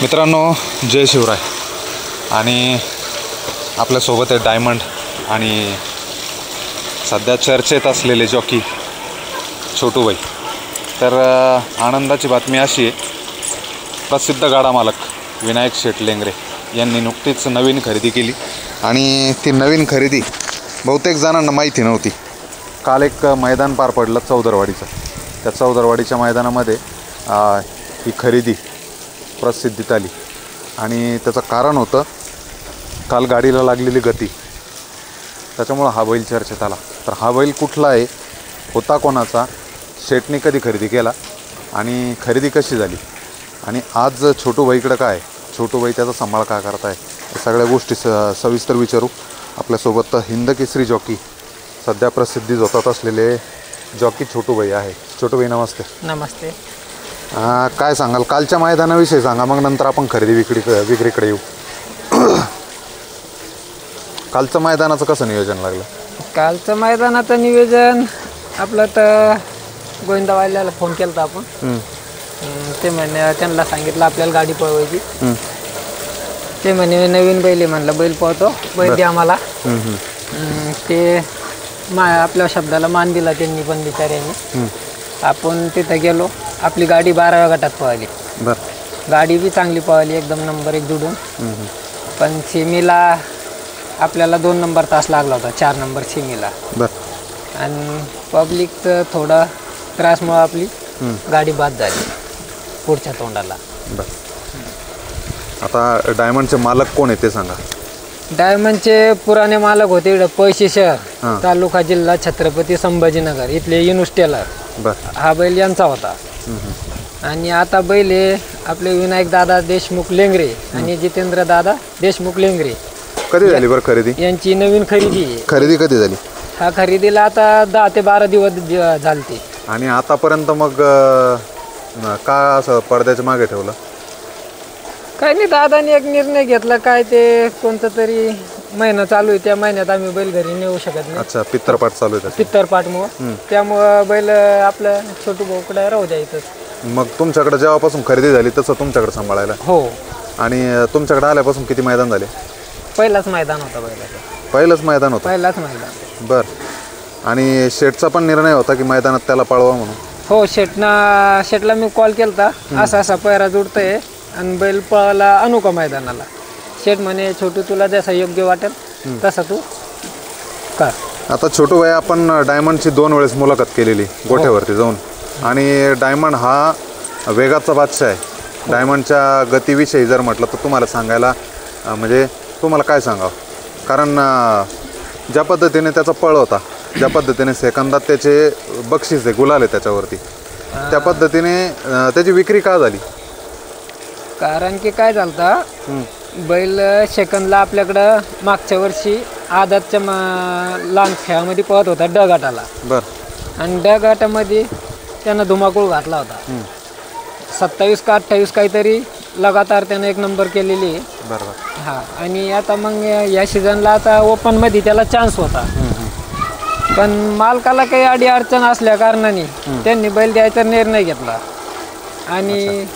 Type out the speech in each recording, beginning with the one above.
मित्रांनो, जय शिवराय. आणि आपल्यासोबत आहे डायमंड आणि सध्या चर्चेत असलेले जॉकी छोटूभाई. तर आनंदाची बातमी अशी आहे, प्रसिद्ध गाडा मालक विनायक शेठ लेंगरे यांनी नुकतीच नवीन खरेदी केली आणि ती नवीन खरेदी बहुतेक जणांना माहिती नव्हती. काल एक मैदान पार पडलं चौदरवाडीचं. त्या चौदरवाडीच्या मैदानामध्ये ही खरेदी प्रसिद्धीत आली आणि त्याचं कारण होतं काल गाडीला लागलेली गती. त्याच्यामुळं हा बैल चर्चेत आला. तर हा बैल कुठला आहे, होता कोणाचा, शेठने कधी खरेदी केला आणि खरेदी कशी झाली आणि आज छोटूभाईकडं काय, छोटूभाई त्याचा सांभाळ काय करत आहे, या सगळ्या गोष्टी सविस्तर विचारू. आपल्यासोबत हिंद केसरी जॉकी, सध्या प्रसिद्धीत होतात असलेले जॉकी छोटूभाई आहे. छोटूभाई नमस्ते. नमस्ते. काय सांगाल कालच्या मैदानाविषयी सांगा, मग नंतर आपण खरेदी विक्रीकडे येऊ. कालचं मैदानाचं कसं नियोजन लागलं? कालचं मैदानाचं नियोजन आपलं तर गोविंदावाल्याला फोन केला होता आपण. ते म्हणे, त्यांना सांगितलं आपल्याला गाडी पळवायची. ते म्हणे नवीन बैल आहे, म्हणलं बैल पळतो, बैल द्या आम्हाला. ते आपल्या शब्दाला मान दिला त्यांनी पण बिचाऱ्यांनी. आपण तिथं गेलो, आपली गाडी 12व्या गटात पळाली. गाडी बी चांगली पळाली, एकदम नंबर 1 जुडून. पण सेमीला आपल्याला 2 नंबर तास लागला होता, 4 नंबर सेमीला. आणि पब्लिकचं थोडं त्रासमुळे आपली गाडी बाद झाली पुढच्या तोंडाला. आता डायमंडचे मालक कोण आहे ते सांगा. डायमंडचे पुराणे मालक होते इकडे पैसे शहर, तालुका जिल्हा छत्रपती संभाजीनगर, इथले युनुस टेलर. हा बैल यांचा होता. आणि आता बैल हे आपले विनायक दादा देशमुख लेंगरे आणि जितेंद्र दादा देशमुख लेंगरे. कधी झाली बरं खरेदी? यांची नवीन खरेदी आहे. खरेदी कधी झाली? हा खरेदीला आता 10 ते 12 दिवस झालते. आणि आतापर्यंत मग का असं पडद्याच्या मागे ठेवलं? काही नाही, दादाने एक निर्णय घेतला, काय ते कोणतं तरी महिना चालू आहे, त्या महिन्यात आम्ही बैल घरी नेऊ शकत नाही. अच्छा, पित्तरपाट चालू आहे. पित्तरपाटमुळं त्यामुळं बैल आपलं छोटू भाऊकडे राहू द्यायचं. मग तुमच्याकडे जेव्हापासून खरेदी झाली तसं तुमच्याकडे सांभाळायला? हो. आणि तुमच्याकडे आल्यापासून किती मैदान झाले? पहिलाच मैदान होता बैलाचं. पहिलंच मैदान होतं? पहिलाच मैदान. बरं. आणि शेठचा पण निर्णय होता की मैदानात त्याला पळवा म्हणून? हो, शेठला मी कॉल केला होता, असा असा पैरा जुडतोय आणि बैल पळाला आणू का मैदानाला. शेठ म्हणे छोटू तुला जसं योग्य वाटेल तसं तू कर. आता छोटू भाई, आपण डायमंडची 2 वेळेस मुलाखत केलेली गोठ्यावरती जाऊन. आणि डायमंड हा वेगाचा बादशाह आहे. डायमंडच्या गतीविषयी जर म्हटलं तर तुम्हाला सांगायला म्हणजे तुम्हाला काय सांगावं, कारण ज्या पद्धतीने त्याचा पळ होता, ज्या पद्धतीने सेकंदात त्याचे बक्षीस आहे, गुलाल आहे त्याच्यावरती, त्या पद्धतीने त्याची विक्री का झाली? कारण की काय झालं, बैल सेकंदला आपल्याकडं मागच्या वर्षी आदातच्या लहान खेळामध्ये पळत होता ड गटाला. आणि ड गटामध्ये त्यानं धुमाकूळ घातला होता. 27 का 28 काहीतरी लगातार त्यानं 1 नंबर केलेली आहे. हा. आणि आता मग या सीझनला आता ओपनमध्ये त्याला चान्स होता, पण मालकाला काही अडी अडचण असल्या कारणाने त्यांनी बैल द्यायचा निर्णय घेतला. आणि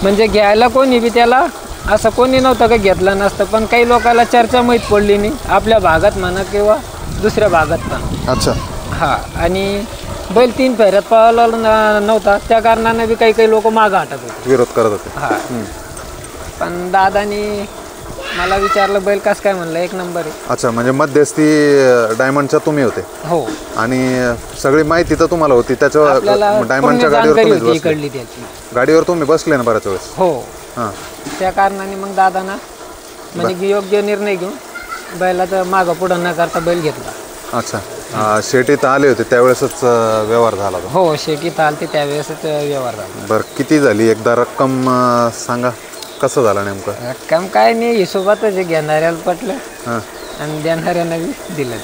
म्हणजे घ्यायला कोणी बी त्याला असं कोणी नव्हतं का घेतलं नसतं, पण काही लोकांना चर्चा माहीत पडली नाही, आपल्या भागात म्हणा किंवा दुसऱ्या भागात पण. अच्छा. हा. आणि बैल 3 फेऱ्यात पळाला नव्हता, त्या कारणाने बी काही लोक मागं हटत होते, विरोध करत होते. हा. पण दादानी मला विचारलं बैल कसं काय, म्हणलं 1 नंबर आहे. अच्छा, म्हणजे मध्यस्थी डायमंडच्या तुम्ही होते? हो. आणि सगळी माहिती तर तुम्हाला होती त्याच्यावर? डायमंडच्या गाडीवर तुम्ही बसले ना बऱ्याच वेळेस? हो. त्या कारणाने मग दादाना म्हणजे योग्य निर्णय घेऊन बैलाचं मागं पुढं न करता बैल घेतला. अच्छा. शेटीत आले होते त्यावेळेसच व्यवहार झाला? हो, शेतीत आलते त्यावेळेसच व्यवहार झाला. बरं, किती झाली एकदा रक्कम सांगा, कसं झालं नेमकं? रक्कम काय नाही, हिशोबातच घेणाऱ्याला पटलं आणि देणाऱ्यानं बी दिलं.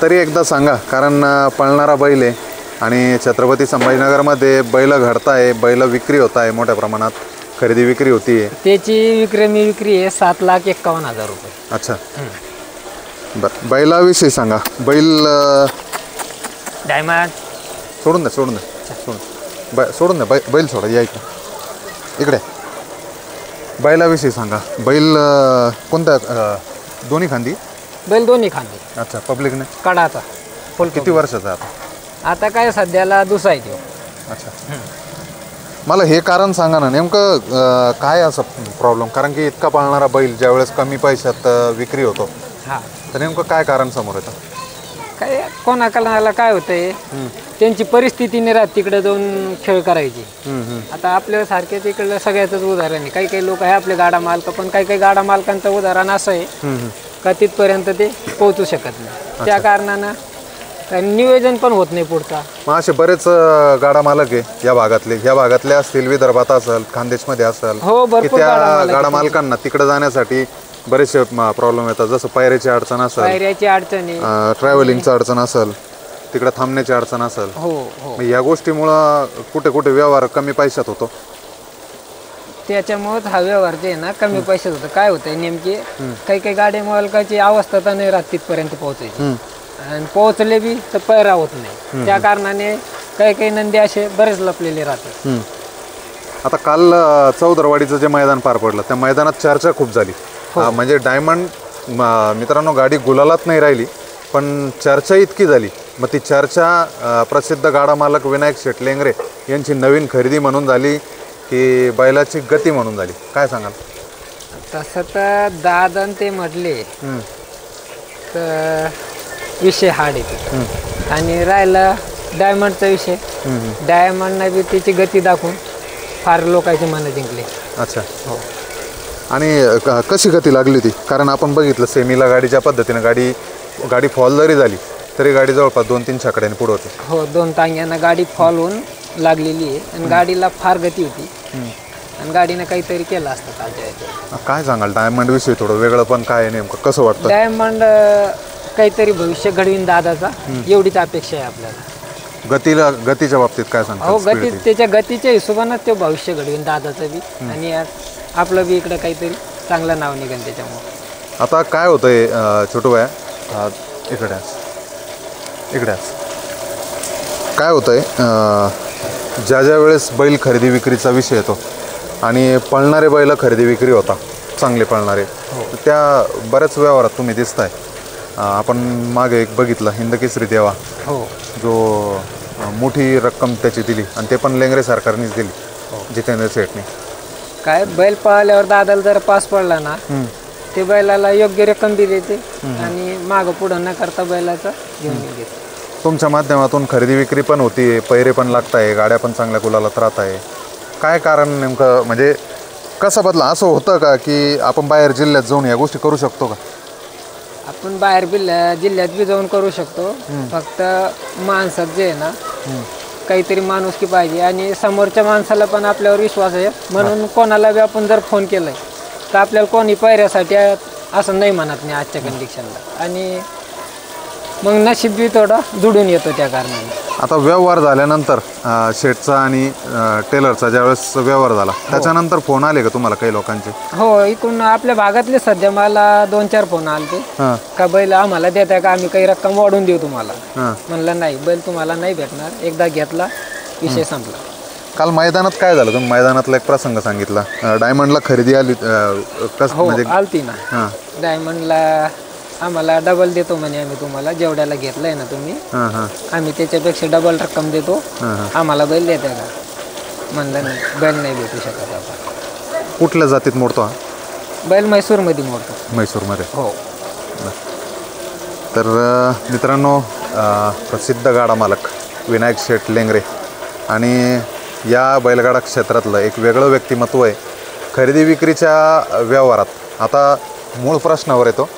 तरी एकदा सांगा, कारण पळणारा बैल आहे आणि छत्रपती संभाजीनगरमध्ये बैल घडताय, बैल विक्री होत आहे मोठ्या प्रमाणात, खरेदी विक्री होती. त्याची विक्री आहे 7,51,000 रुपये. अच्छा. बरं, बैलाविषयी सांगा. बैल डायमंड सोडून द्या. बैल सोडा, या इकडे. बैलाविषयी सांगा. बैल कोणत्या दोन्ही खांदी? बैल दोन्ही खांदे. अच्छा. पब्लिकने कडाचा फुल. किती वर्षाचा आहे आता? आता काय सध्याला दुसरा आहे तो. अच्छा. मला हे कारण सांगा ना नेमकं काय असं प्रॉब्लेम, कारण की इतका पाळणारा बैल ज्यावेळेस कमी पैशात विक्री होतो हा, तर नेमकं काय कारण समोर येतं? काय कोणाला काय होतंय, त्यांची परिस्थिती नाही राहत तिकडे जाऊन खेळ करायची. आता आपल्या सारखे तिकडलं सगळ्याच उदाहरण आहे. काही लोक आहे आपले गाडा मालक, पण काही गाडा मालकांचं उदाहरण असं आहे का तिथपर्यंत ते पोहोचू शकत नाही. त्या कारणानं नियोजन पण होत नाही पुढचा. मग असे बरेच गाडा मालक आहे या भागातले असतील, विदर्भात असेल, खानदेशमध्ये असेल, हो, की भरपूर त्या गाडा मालकांना तिकडे जाण्यासाठी बरेचसे प्रॉब्लेम येतात. जसं पायऱ्याची अडचण असेल, पायऱ्याची अडचणी, ट्रॅव्हलिंगची अडचण असेल, तिकडे थांबण्याची अडचण असेल. हो हो. मग या गोष्टीमुळं कुठे कुठे व्यवहार कमी पैशात होतो. त्याच्यामुळेच हा व्यवहार जे आहे ना कमी पैशात होतं. काय होतंय नेमके, काही गाडी मालकाची अवस्था तर नाही राहत तिथपर्यंत पोहोचायची, आणि पोहोचले बी तर पैरा होत नाही. त्या कारणाने काही नंदी असे बरेच लपलेले राहतात. आता काल चौदरवाडीचं जे मैदान पार पडलं त्या मैदानात चर्चा खूप झाली. म्हणजे डायमंड मित्रांनो गाडी गुलालात नाही राहिली, पण चर्चा इतकी झाली. मग ती चर्चा प्रसिद्ध गाडा मालक विनायक शेट लेंगरे यांची नवीन खरेदी म्हणून झाली की बैलाची गती म्हणून झाली? काय सांगाल? तसं तर दादा ते म्हटले तर विषय हार्ड येतो. आणि राहिला डायमंडचा विषय, डायमंडनं बी त्याची गती दाखवून फार लोकांची मनं जिंकली. अच्छा. हो. आणि कशी गती लागली होती? कारण आपण बघितलं सेमीला गाडी ज्या पद्धतीनं गाडी फॉल जरी झाली तरी गाडी जवळपास 2-3 छकड्याने पुढे होती. हो, 2 टांग्यांना गाडी फॉल होऊन लागलेली आहे, आणि गाडीला फार गती होती, आणि गाडीनं काहीतरी केलं असतं कालच्या. काय सांगाल डायमंड विषयी? थोडं वेगळं पण काय आहे नेमकं, कसं वाटतं? डायमंड काहीतरी भविष्य घडवीन दादाचा, एवढीच अपेक्षा आहे आपल्याला. गतीच्या बाबतीत काय सांगता? हो, त्याच्या गतीच्या हिशोबानंच ते भविष्य घडवीन दादाचं बी, आणि आपलं बी इकडं काहीतरी चांगलं नाव निघेल त्याच्यामुळे. आता काय होतंय छोटू भाया, इकडे काय होतंय, ज्या वेळेस बैल खरेदी विक्रीचा विषय येतो आणि पळणारे बैल खरेदी विक्री होता, चांगले पळणारे, त्या बऱ्याच व्यवहारात तुम्ही दिसताय. आपण मागे एक बघितलं हिंदकेसरी देवा, हो, जो मोठी रक्कम त्याची दिली, आणि ते पण लेंगरे सरकारनेच दिली, जितेंद्र शेठने. काय बैल पळाल्यावर दादाला जर पास पडला ना, ते बैलाला योग्य रक्कम बी देते, आणि मागं पुढं न करता बैलाचं घेऊन देते. तुमच्या माध्यमातून खरेदी विक्री पण होती, पैरे पण लागत आहे, गाड्या पण चांगल्या गुलालात राहत आहे. काय कारण नेमकं, म्हणजे कसं बदला? असं होतं का की आपण बाहेर जिल्ह्यात जाऊन या गोष्टी करू शकतो का? आपण बाहेर जिल्ह्यात बी जाऊन करू शकतो, फक्त माणसात जे आहे ना काहीतरी माणुसकी पाहिजे, आणि समोरच्या माणसाला पण आपल्यावर विश्वास आहे. म्हणून कोणाला बी आपण जर फोन केलाय तर आपल्याला कोणी पायऱ्यासाठी असं नाही म्हणत नाही आजच्या कंडिशनला, आणि मग नशीब बी थोडा जुडून येतो त्या कारणाने. आता व्यवहार झाल्यानंतर शेटचा आणि टेलरचा ज्यावेळेस व्यवहार झाला त्याच्यानंतर फोन आले का तुम्हाला काही लोकांचे? हो, इकडून आपल्या भागातले सध्या मला 2-4 फोन आले का बैल आम्हाला देताय का, आम्ही काही रक्कम वाढून देऊ तुम्हाला. म्हणलं नाही, बैल तुम्हाला नाही भेटणार, एकदा घेतला विषय संपला. काल मैदानात काय झालं? तुम्ही मैदानातला एक प्रसंग सांगितला, डायमंडला खरेदी आली, म्हणजे आलती ना. डायमंडला आम्हाला डबल देतो म्हणे, आम्ही तुम्हाला जेवढ्याला घेतलंय ना तुम्ही, आम्ही त्याच्यापेक्षा डबल रक्कम देतो, आम्हाला बैल देताय का? म्हणलं नाही, बैल नाही भेटू शकत आता. कुठल्या जातीत मोडतो हा बैल? म्हैसूरमध्ये मोडतो. म्हैसूरमध्ये? हो. तर मित्रांनो, प्रसिद्ध गाडा मालक विनायक शेट लेंगरे, आणि या बैलगाडा क्षेत्रातलं एक वेगळं व्यक्तिमत्व आहे. खरेदी विक्रीच्या व्यवहारात आता मूळ प्रश्नावर येतो.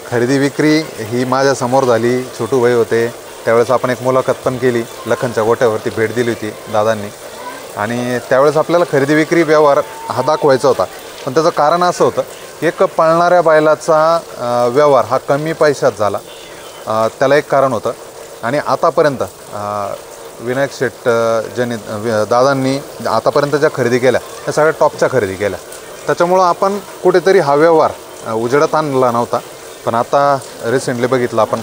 खरेदी विक्री ही माझ्यासमोर झाली, छोटू भाई होते त्यावेळेस, आपण एक मुलाखत पण केली, लखनच्या गोट्यावरती भेट दिली होती दादांनी, आणि त्यावेळेस आपल्याला खरेदी विक्री व्यवहार हा दाखवायचा होता. पण त्याचं कारण असं होतं, एक पळणाऱ्या बैलाचा व्यवहार हा कमी पैशात झाला, त्याला एक कारण होतं. आणि आतापर्यंत विनायक शेट ज्यांनी दादांनी आतापर्यंत ज्या खरेदी केल्या त्या सगळ्या टॉपच्या खरेदी केल्या, त्याच्यामुळं आपण कुठेतरी हा व्यवहार उजेडात आणला नव्हता. पण आता रिसेंटली बघितलं आपण,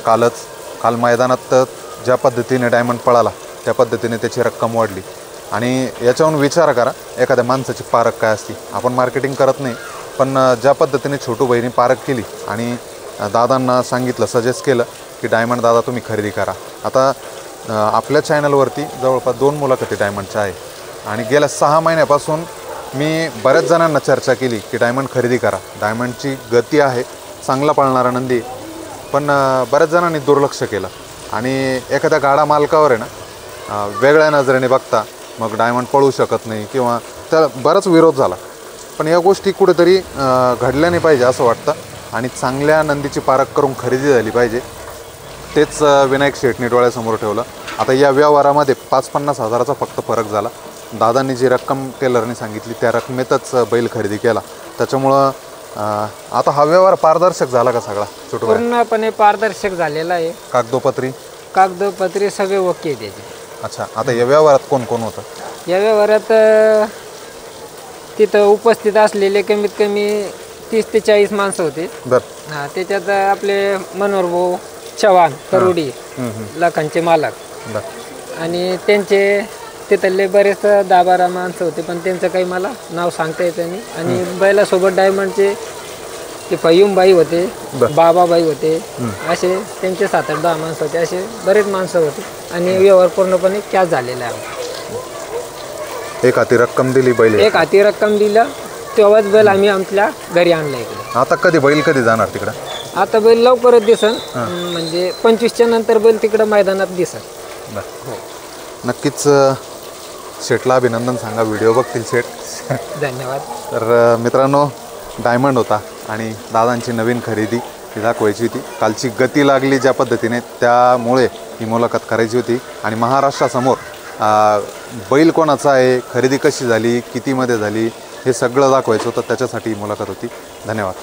काल मैदानात ज्या पद्धतीने डायमंड पळाला त्या पद्धतीने त्याची रक्कम वाढली, आणि याच्यावरून विचार करा एखाद्या माणसाची पारख काय असते. आपण मार्केटिंग करत नाही, पण ज्या पद्धतीने छोटू बहिणी पारख केली आणि दादांना सांगितलं, सजेस्ट केलं की डायमंड दादा तुम्ही खरेदी करा. आता आपल्या चॅनलवरती जवळपास 2 मुलाखती डायमंडच्या आहे आणि गेल्या 6 महिन्यापासून मी बऱ्याच जणांना चर्चा केली की डायमंड खरेदी करा. डायमंडची गती आहे, चांगला पळणारा नंदी, पण बऱ्याच जणांनी दुर्लक्ष केलं आणि एखाद्या गाडा मालकावर आहे ना वेगळ्या नजरेने बघता मग डायमंड पळू शकत नाही किंवा त्या बराच विरोध झाला. पण या गोष्टी कुठेतरी घडल्या नाही पाहिजे असं वाटतं आणि चांगल्या नंदीची पारख करून खरेदी झाली पाहिजे. तेच विनायक शेटने डोळ्यासमोर ठेवलं. आता या व्यवहारामध्ये 50-50 हजाराचा फक्त फरक झाला. दादांनी जी रक्कम टेलरने सांगितली त्या रकमेतच बैल खरेदी केला. त्याच्यामुळं आता हा व्यवहार पारदर्शक झाला का सगळा छोटू भाई? पूर्णपणे पारदर्शक झालेला आहे. कागदोपत्री सगळे ओके त्याचे. अच्छा, आता या व्यवहारात कोण कोण होतं? या व्यवहारात तिथं उपस्थित असलेले कमीत कमी 30 ते 40 माणसं होते. बरं. हा, त्याच्यात आपले मनोहर भाऊ चव्हाण करोडी लाखांचे मालक बरं. आणि त्यांचे तिथले बरेच 10-12 माणसं होते, पण त्यांचं काही मला नाव सांगता येतं नाही. आणि बैलासोबत डायमंडचे ते फयुमबाई होते, बाबाबाई होते, असे त्यांचे 7-8-10 माणसं होते, असे बरेच माणसं होते आणि व्यवहार पूर्णपणे कॅश झालेला आहे. एक हाती रक्कम दिली बैल, एक हाती रक्कम दिलं, तेव्हाच बैल आम्ही आमच्या घरी आणला इकडे. आता बैल कधी जाणार तिकडं? आता बैल लवकरच दिसन, म्हणजे 25च्या नंतर बैल तिकडं मैदानात दिसन. हो, नक्कीच शेटला अभिनंदन सांगा, व्हिडिओ बघतील शेट. धन्यवाद. तर मित्रांनो, डायमंड होता आणि दादांची नवीन खरेदी ही दाखवायची होती. कालची गती लागली ज्या पद्धतीने, त्यामुळे ही मुलाखत करायची होती आणि महाराष्ट्रासमोर बैल कोणाचा आहे, खरेदी कशी झाली, कितीमध्ये झाली, हे सगळं दाखवायचं होतं. त्याच्यासाठी ही मुलाखत होती. धन्यवाद.